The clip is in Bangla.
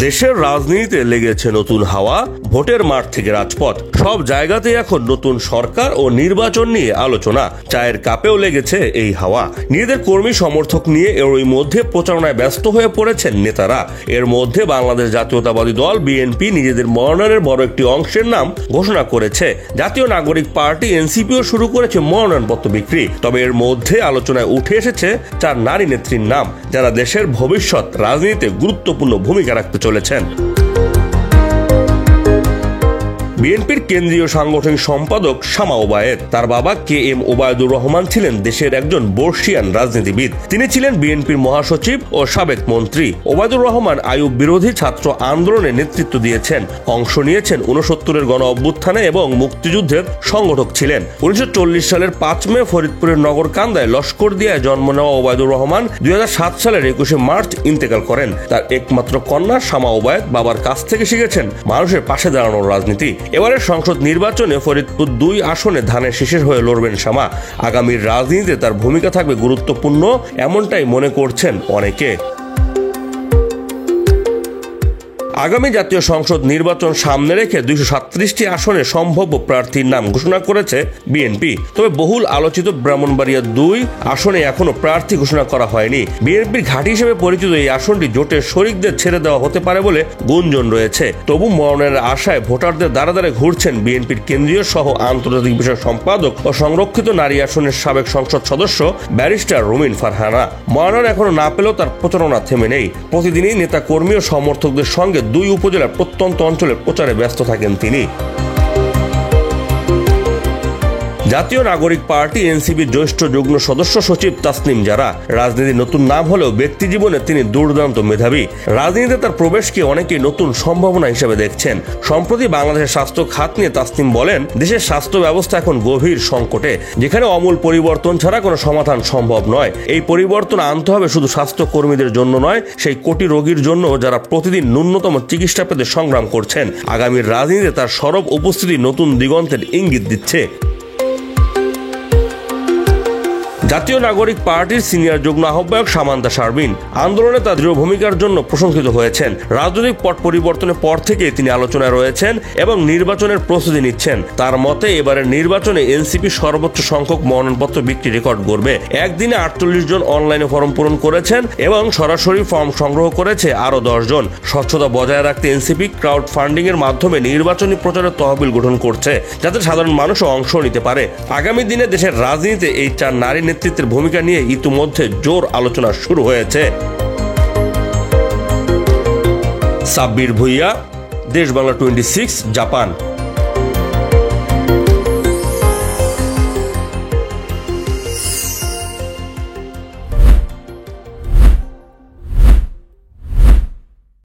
দেশের রাজনীতিতে লেগেছে নতুন হাওয়া। ভোটের মাঠ থেকে রাজপথ, সব জায়গাতে এখন নতুন সরকার ও নির্বাচন নিয়ে আলোচনা। চায়ের কাপেও লেগেছে এই হাওয়া। নিজেদের কর্মী সমর্থক নিয়ে এরই মধ্যে প্রচারণায় ব্যস্ত হয়ে পড়েছেন নেতারা। এর মধ্যে বাংলাদেশ জাতীয়তাবাদী দল বিএনপি নিজেদের মনোনয়নের বড় একটি অংশের নাম ঘোষণা করেছে। জাতীয় নাগরিক পার্টি এনসিপিও শুরু করেছে মনোনয়নপত্র বিক্রি। তবে এর মধ্যে আলোচনায় উঠে এসেছে 4 নারী নেত্রীর নাম, যারা দেশের ভবিষ্যৎ রাজনীতিতে গুরুত্বপূর্ণ ভূমিকা রাখতে চলেছেন। বিএনপির কেন্দ্রীয় সাংগঠনিক সম্পাদক শামা ওবায়েদ, তার বাবা KM ওবায়দুর রহমান ছিলেন দেশের একজন বর্ষিয়ান রাজনীতিবিদ। তিনি ছিলেন বিএনপির মহাসচিব ও সাবেক মন্ত্রী। ওবায়দুর রহমান আইয়ুব বিরোধী ছাত্র আন্দোলনে নেতৃত্ব দিয়েছেন, অংশ নিয়েছেন 69-এর গণ অভ্যুত্থানে এবং মুক্তিযুদ্ধের সংগঠক ছিলেন। 1940 সালের 5 মে ফরিদপুরের নগরকান্দায় লস্করদিয়ায় জন্ম নেওয়া ওবায়দুর রহমান 2007 সালের 21 মার্চ ইন্তেকাল করেন। তার একমাত্র কন্যা শামা ওবায়েদ বাবার কাছ থেকে শিখেছেন মানুষের পাশে দাঁড়ানোর রাজনীতি। এবারের সংসদ নির্বাচনে ফরিদপুর 2 আসনে ধানের শীষের হয়ে লড়বেন শামা। আগামীর রাজনীতিতে তার ভূমিকা থাকবে গুরুত্বপূর্ণ, এমনটাই মনে করছেন অনেকে। আগামী জাতীয় সংসদ নির্বাচন সামনে রেখে 237টি আসনে সম্ভাব্য প্রার্থীর নাম ঘোষণা করেছে বিএনপি। তবে বহুল আলোচিত ব্রাহ্মণবাড়িয়া 2 আসনে এখনো প্রার্থী ঘোষণা করা হয়নি। বিএনপির ঘাঁটি হিসেবে পরিচিত এই আসনটি জোটের শরিকদের ছেড়ে দেওয়া হতে পারে বলে গুঞ্জন রয়েছে। তবু মনোনয়নের আশায় ভোটারদের দ্বারা দ্বারে ঘুরছেন বিএনপির কেন্দ্রীয় সহ আন্তর্জাতিক বিষয়ক সম্পাদক ও সংরক্ষিত নারী আসনের সাবেক সংসদ সদস্য ব্যারিস্টার রুমিন ফারহানা। মনোনয়ন এখনো না পেলেও তার প্রচারণা থেমে নেই। প্রতিদিনই নেতা কর্মী ও সমর্থকদের সঙ্গে 2 উপজেলার প্রত্যন্ত অঞ্চলে প্রচারে ব্যস্ত থাকেন তিনি। জাতীয় নাগরিক পার্টি এনসিপির জ্যেষ্ঠ যুগ্ম সদস্য সচিব তাসনিম জারা। রাজনীতির নতুন নাম হলেও ব্যক্তি জীবনে তিনি দুর্দান্ত মেধাবী। রাজনীতিতে তার প্রবেশকে অনেকেই নতুন সম্ভাবনা হিসেবে দেখছেন। সম্প্রতি বাংলাদেশের স্বাস্থ্য খাত নিয়ে তাসনিম বলেন, দেশের স্বাস্থ্য ব্যবস্থা এখন গভীর সংকটে, যেখানে আমূল পরিবর্তন ছাড়া কোনো সমাধান সম্ভব নয়। এই পরিবর্তন আনতে হবে শুধু স্বাস্থ্য কর্মীদের জন্য নয়, সেই কোটি রোগীর জন্য যারা প্রতিদিন ন্যূনতম চিকিৎসা পেতে সংগ্রাম করছেন। আগামীর রাজনীতিতে তার সরব উপস্থিতি নতুন দিগন্তের ইঙ্গিত দিচ্ছে। জাতীয় নাগরিক পার্টির সিনিয়র যুগ্ম আহ্বায়ক সামান্তা শারমিন আন্দোলনে তার দৃঢ় ভূমিকার জন্য প্রশংসিত হয়েছেন। রাজনৈতিক পট পরিবর্তনের পর থেকে তিনি আলোচনায় রয়েছেন এবং নির্বাচনের প্রস্তুতি নিচ্ছেন। তার মতে এবারের নির্বাচনে এনসিপি সর্বোচ্চ সংখ্যক মনোনয়নপত্র বিক্রি রেকর্ড গড়বে। একদিনে 48 জন অনলাইনে ফর্ম পূরণ করেছেন এবং সরাসরি ফর্ম সংগ্রহ করেছে আরও 10 জন। স্বচ্ছতা বজায় রাখতে এনসিপি ক্রাউড ফান্ডিং এর মাধ্যমে নির্বাচনী প্রচারের তহবিল গঠন করছে, যাতে সাধারণ মানুষও অংশ নিতে পারে। আগামী দিনে দেশের রাজনীতিতে এই 4 নারী নেতৃত্বের ভূমিকা নিয়ে ইতিমধ্যে জোর আলোচনা শুরু হয়েছে। সাব্বির ভুইয়া, দেশ বাংলা 26, জাপান।